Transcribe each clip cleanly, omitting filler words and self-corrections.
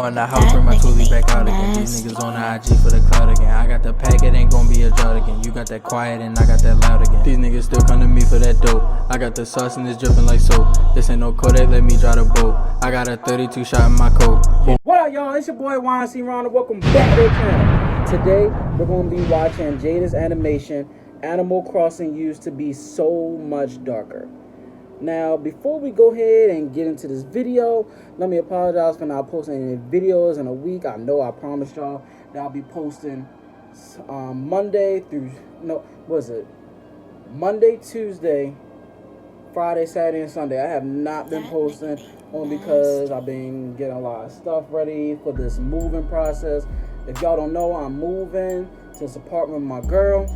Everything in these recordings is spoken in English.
On the house, bring my toolie back out again. These niggas on the IG for the cloud again. I got the pack, it ain't gon' be a drought again. You got that quiet and I got that loud again. These niggas still come to me for that dope. I got the sauce and it's dripping like soap. This ain't no Kodak, let me drive the boat. I got a 32 shot in my coat. What up, y'all? It's your boy Raun and welcome back to the channel. Today we're gonna be watching Jaiden's Animation. Animal Crossing used to be so much darker. Now, before we go ahead and get into this video, let me apologize for not posting any videos in a week. I know I promised y'all that I'll be posting Monday, Tuesday, Friday, Saturday, and Sunday. I have not been posting only because I've been getting a lot of stuff ready for this moving process. If y'all don't know, I'm moving to this apartment with my girl.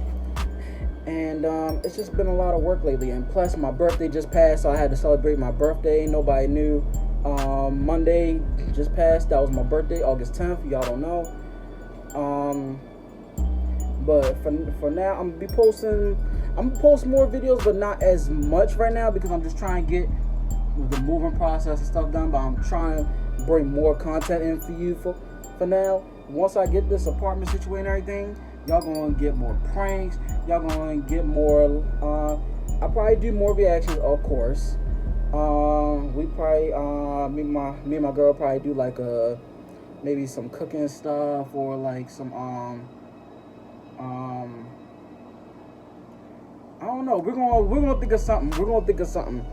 And it's just been a lot of work lately, and plus my birthday just passed, so I had to celebrate my birthday. Nobody knew. Monday just passed, that was my birthday, August 10th. Y'all don't know. But for now, I'm gonna post more videos, but not as much right now because I'm just trying to get the moving process and stuff done. But I'm trying to bring more content in for you for now. Once I get this apartment situated and everything, y'all gonna get more pranks. Y'all gonna get more. I probably do more reactions, of course. We probably me and my girl probably do like maybe some cooking stuff or like some I don't know. We're gonna think of something.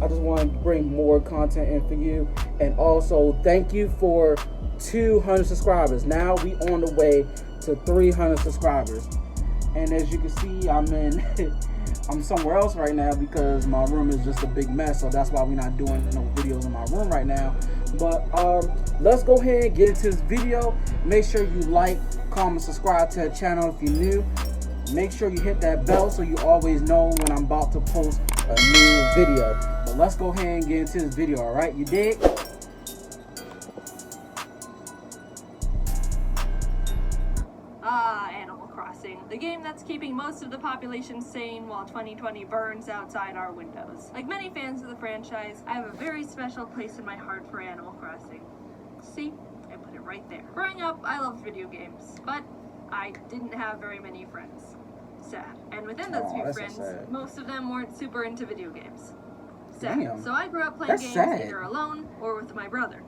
I just want to bring more content in for you, and also thank you for 200 subscribers. Now we on the way to 300 subscribers, and as you can see, I'm somewhere else right now because my room is just a big mess, so that's why we're not doing no videos in my room right now. But let's go ahead and get into this video. Make sure you like, comment, subscribe to the channel if you're new. Make sure you hit that bell so you always know when I'm about to post a new video. But let's go ahead and get into this video, alright? You dig? Animal Crossing, the game that's keeping most of the population sane while 2020 burns outside our windows. Like many fans of the franchise, I have a very special place in my heart for Animal Crossing. See? I put it right there. Growing up, I loved video games, but I didn't have very many friends. Sad. And within those few friends, most of them weren't super into video games. Sad. Damn. So I grew up playing games either alone or with my brother.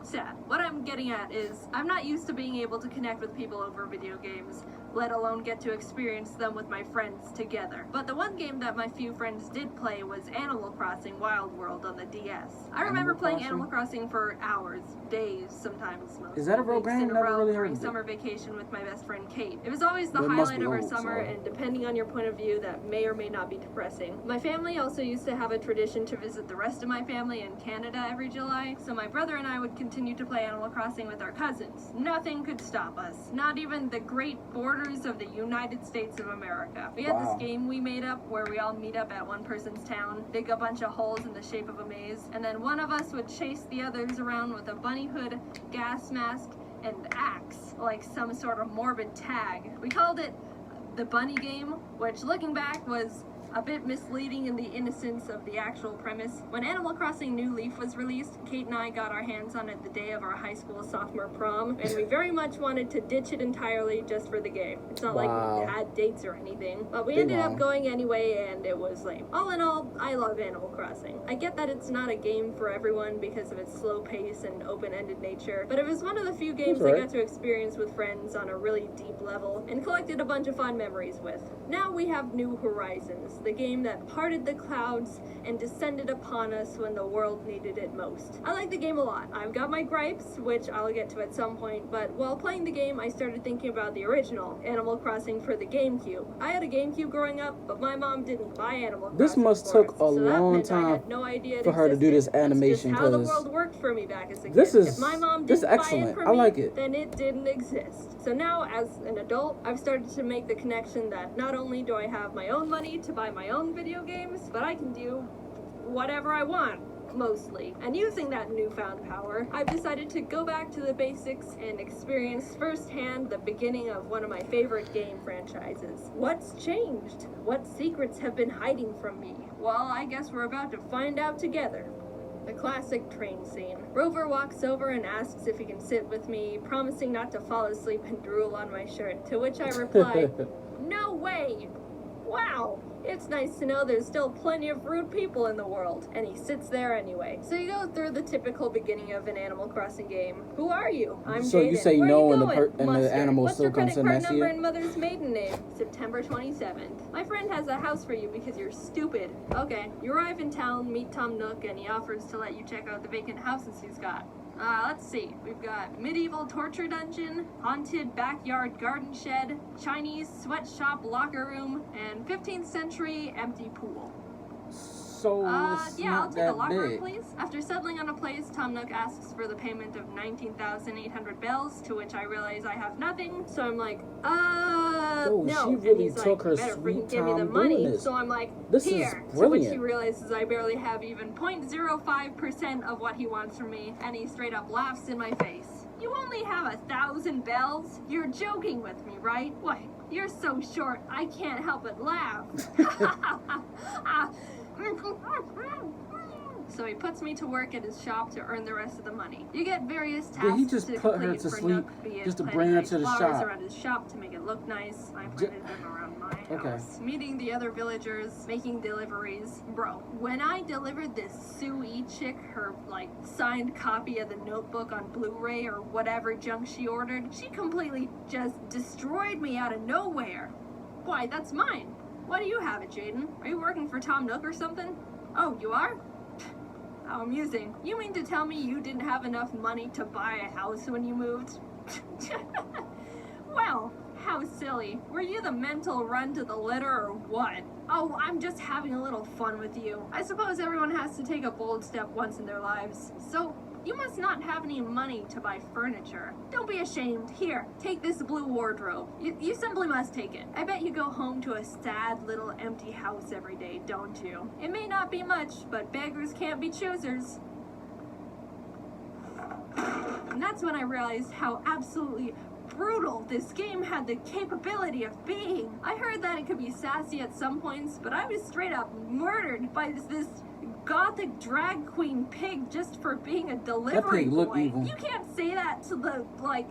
Sad. What I'm getting at is, I'm not used to being able to connect with people over video games, let alone get to experience them with my friends together. But the one game that my few friends did play was Animal Crossing Wild World on the DS. I remember playing Animal Crossing for hours, days, sometimes most. Is that a real game? Never really heard of it. During summer vacation with my best friend Kate. It was always the highlight of our summer, and depending on your point of view, that may or may not be depressing. My family also used to have a tradition to visit the rest of my family in Canada every July, so my brother and I would continue to play Animal Crossing with our cousins. Nothing could stop us, not even the great borders of the United States of America. We had this game we made up where we all meet up at one person's town, dig a bunch of holes in the shape of a maze, and then one of us would chase the others around with a bunny hood, gas mask, and axe, like some sort of morbid tag. We called it the Bunny Game, which looking back was a bit misleading in the innocence of the actual premise. When Animal Crossing New Leaf was released, Kate and I got our hands on it the day of our high school sophomore prom, and we very much wanted to ditch it entirely just for the game. It's not like we had dates or anything, but we ended up going anyway, and it was lame. All in all, I love Animal Crossing. I get that it's not a game for everyone because of its slow pace and open-ended nature, but it was one of the few games I got to experience with friends on a really deep level, and collected a bunch of fun memories with. Now we have New Horizons, the game that parted the clouds and descended upon us when the world needed it most. I like the game a lot. I've got my gripes, which I'll get to at some point, but while playing the game, I started thinking about the original, Animal Crossing for the GameCube. I had a GameCube growing up, but my mom didn't buy Animal Crossing. This must took a long time for her to do this animation, because how the world worked for me back as a kid. This is if my mom didn't excellent. Buy it for I me, like it. Then it didn't exist. So now, as an adult, I've started to make the connection that not only do I have my own money to buy my own video games, but I can do whatever I want, mostly. And using that newfound power, I've decided to go back to the basics and experience firsthand the beginning of one of my favorite game franchises. What's changed? What secrets have been hiding from me? Well, I guess we're about to find out together. The classic train scene. Rover walks over and asks if he can sit with me, promising not to fall asleep and drool on my shirt, to which I reply, "No way! Wow! It's nice to know there's still plenty of rude people in the world." And he sits there anyway. So you go through the typical beginning of an Animal Crossing game. Who are you? I'm So Jaiden. you say Where no, you and going? the animal What's still your comes credit in card next number year? and mother's maiden name? September 27th. My friend has a house for you because you're stupid. Okay, you arrive in town, meet Tom Nook, and he offers to let you check out the vacant houses he's got. Let's see. We've got medieval torture dungeon, haunted backyard garden shed, Chinese sweatshop locker room, and 15th century empty pool. So it's yeah, not I'll take that a locker room, big. please. After settling on a place, Tom Nook asks for the payment of 19,800 bells, to which I realize I have nothing. So I'm like, Yo, no. she And really he's took her like, better sweet freaking give me the time money. doing this. So I'm like, This is here. To which he brilliant. realizes I barely have even 0.05% of what he wants from me, and he straight up laughs in my face. You only have 1,000 bells? You're joking with me, right? What? You're so short, I can't help but laugh. So he puts me to work at his shop to earn the rest of the money. You get various tasks Did he just to put her complete to for sleep Nook, be it just to planting bring her nice to the flowers shop? around his shop to make it look nice. I planted them around my Okay. house. Meeting the other villagers, making deliveries. Bro, when I delivered this Sue chick her like signed copy of the Notebook on Blu-ray or whatever junk she ordered, she completely just destroyed me out of nowhere. Why, that's mine. Why do you have it, Jaiden? Are you working for Tom Nook or something? Oh, you are? How amusing. You mean to tell me you didn't have enough money to buy a house when you moved? Well, how silly. Were you the mental run to the litter or what? Oh, I'm just having a little fun with you. I suppose everyone has to take a bold step once in their lives. So, you must not have any money to buy furniture. Don't be ashamed. Here, take this blue wardrobe. You simply must take it. I bet you go home to a sad little empty house every day, don't you? It may not be much, but beggars can't be choosers. And that's when I realized how absolutely brutal this game had the capability of being. I heard that it could be sassy at some points, but I was straight up murdered by this gothic drag queen pig just for being a delivery pig looked boy. evil. You can't say that to the like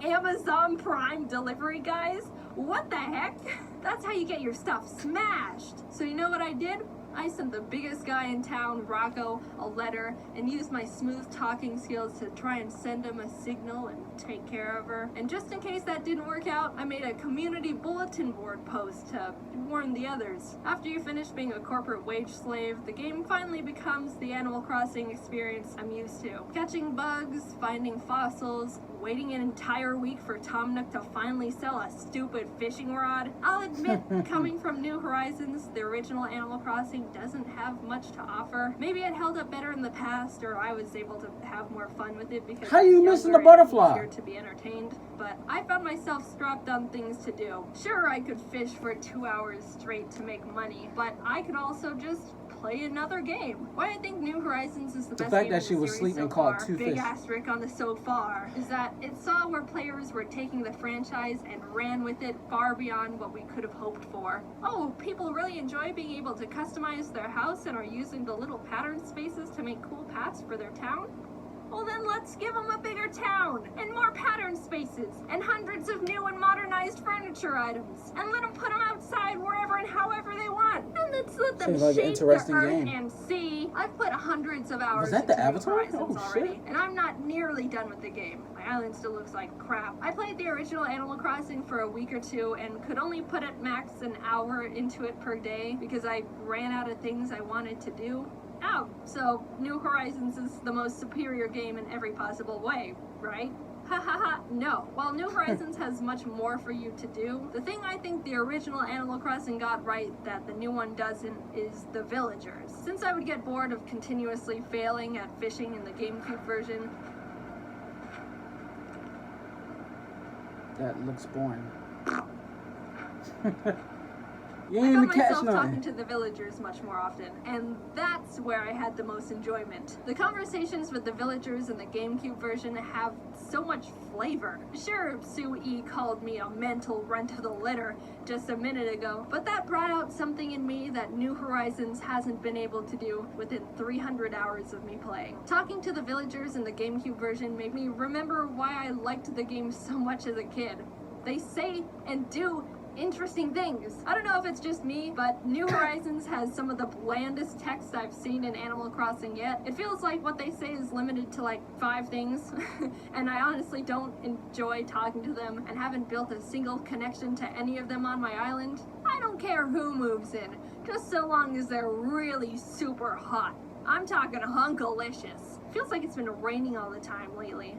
Amazon Prime delivery guys. What the heck? That's how you get your stuff smashed. So you know what I did? I sent the biggest guy in town, Rocco, a letter and used my smooth talking skills to try and send him a signal and take care of her. And just in case that didn't work out, I made a community bulletin board post to warn the others. After you finish being a corporate wage slave, the game finally becomes the Animal Crossing experience I'm used to. Catching bugs, finding fossils, waiting an entire week for Tom Nook to finally sell a stupid fishing rod. I'll admit, coming from New Horizons, the original Animal Crossing doesn't have much to offer. Maybe it held up better in the past, or I was able to have more fun with it because How you I was missing the younger and butterfly? easier to be entertained. But I found myself strapped on things to do. Sure, I could fish for 2 hours straight to make money, but I could also just play another game. Why I think New Horizons is the best fact game that in she the was series sleeping so caught far, 2 big fish. asterisk on the so far, is that it saw where players were taking the franchise and ran with it far beyond what we could have hoped for. Oh, people really enjoy being able to customize their house and are using the little pattern spaces to make cool paths for their town? Well then let's give them a bigger town, and more pattern spaces, and hundreds of new and modernized furniture items, and let them put them outside wherever and however they want. And let's let them Seems like an shape interesting the earth game. and sea. I've put hundreds of hours Was that the into New Avatar? Horizons Oh, already, shit. and I'm not nearly done with the game. My island still looks like crap. I played the original Animal Crossing for a week or two and could only put at max an hour into it per day because I ran out of things I wanted to do. Oh, so New Horizons is the most superior game in every possible way, right? Ha ha ha, no. While New Horizons has much more for you to do, the thing I think the original Animal Crossing got right that the new one doesn't is the villagers. Since I would get bored of continuously failing at fishing in the GameCube version, That looks boring. You I ain't found even catch myself talking nothing. to the villagers much more often, and that's where I had the most enjoyment. The conversations with the villagers in the GameCube version have so much flavor. Sure, Sue-E called me a mental runt of the litter just a minute ago, but that brought out something in me that New Horizons hasn't been able to do within 300 hours of me playing. Talking to the villagers in the GameCube version made me remember why I liked the game so much as a kid. They say and do interesting things. I don't know if it's just me, but New Horizons has some of the blandest text I've seen in Animal Crossing yet. It feels like what they say is limited to like 5 things, and I honestly don't enjoy talking to them and haven't built a single connection to any of them on my island. I don't care who moves in, just so long as they're really super hot. I'm talking hunkalicious. Feels like it's been raining all the time lately.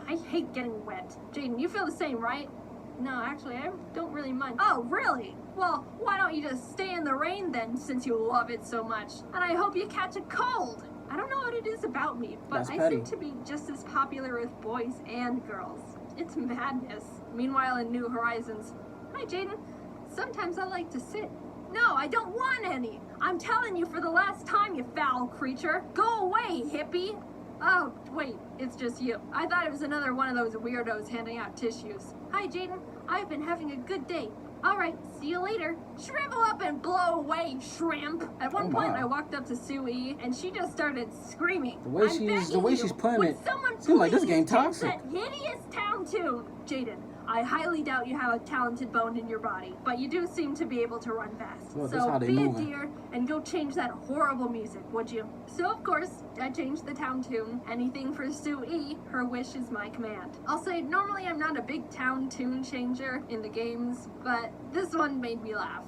I hate getting wet. Jaiden, you feel the same, right? No, actually, I don't really mind. Oh, really? Well, why don't you just stay in the rain then, since you love it so much? And I hope you catch a cold. I don't know what it is about me, but I seem to be just as popular with boys and girls. It's madness. Meanwhile, in New Horizons, hi, Jaiden. Sometimes I like to sit. No, I don't want any. I'm telling you for the last time, you foul creature. Go away, hippie. Oh, wait, it's just you. I thought it was another one of those weirdos handing out tissues. Hi, Jaiden. I've been having a good day. All right, see you later. Shrivel up and blow away, shrimp. At one point, I walked up to Sue-E, and she just started screaming. The way she's playing it, seems like this game toxic. That hideous town tune, Jaiden. I highly doubt you have a talented bone in your body, but you do seem to be able to run fast. Well, so be a dear and go change that horrible music, would you? So of course, I changed the town tune. Anything for Sue-E, her wish is my command. I'll say normally I'm not a big town tune changer in the games, but this one made me laugh.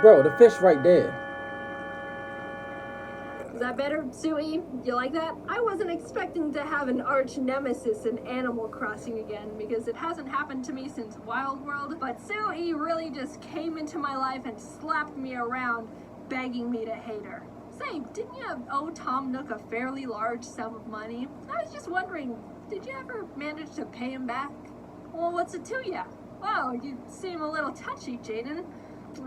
Bro, the fish right there. Is that better, Sue-E? You like that? I wasn't expecting to have an arch nemesis in Animal Crossing again, because it hasn't happened to me since Wild World, but Sue-E really just came into my life and slapped me around, begging me to hate her. Say, didn't you owe Tom Nook a fairly large sum of money? I was just wondering, did you ever manage to pay him back? Well, what's it to you? Wow, you seem a little touchy, Jaiden.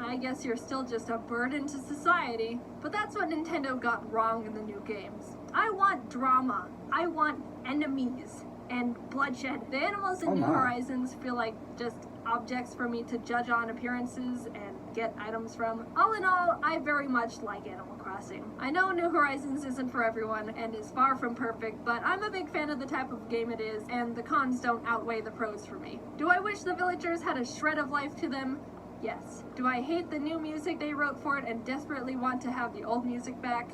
I guess you're still just a burden to society. But that's what Nintendo got wrong in the new games. I want drama. I want enemies and bloodshed. The animals in New Horizons feel like just objects for me to judge on appearances and get items from. All in all, I very much like Animal Crossing. I know New Horizons isn't for everyone and is far from perfect, but I'm a big fan of the type of game it is, and the cons don't outweigh the pros for me. Do I wish the villagers had a shred of life to them? Yes. Do I hate the new music they wrote for it and desperately want to have the old music back?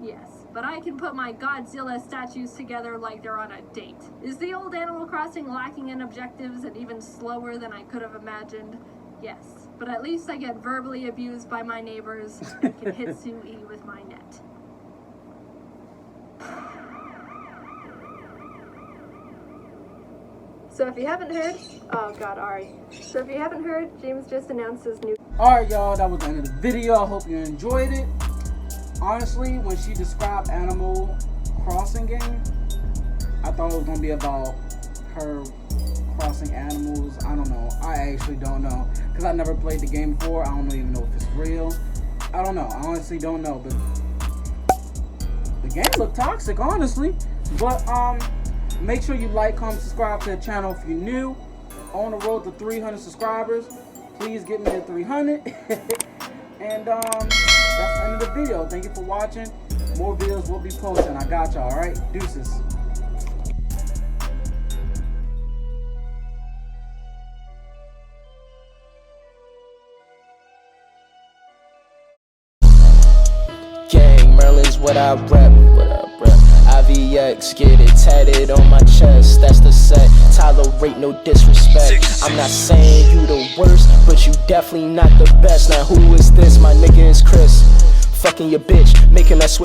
Yes. But I can put my Godzilla statues together like they're on a date. Is the old Animal Crossing lacking in objectives and even slower than I could have imagined? Yes. But at least I get verbally abused by my neighbors and can hit Sue-E with my net. So if you haven't heard, oh god, Ari. So if you haven't heard, James just announced his new... Alright y'all, that was the end of the video. I hope you enjoyed it. Honestly, when she described Animal Crossing game, I thought it was going to be about her crossing animals. I don't know. I actually don't know. Because I never played the game before. I don't even know if it's real. I don't know. I honestly don't know. But the game looked toxic, honestly. But, make sure you like, comment, subscribe to the channel if you're new. On the road to 300 subscribers. Please get me to 300. And that's the end of the video. Thank you for watching. More videos will be posting. I got y'all, alright? Deuces. Gang, Merlin's what I rep. IVX, get it tatted on my chest. That's the set. Tolerate no disrespect. I'm not saying you the worst, but you definitely not the best. Now who is this? My nigga is Chris. Fucking your bitch, making that switch.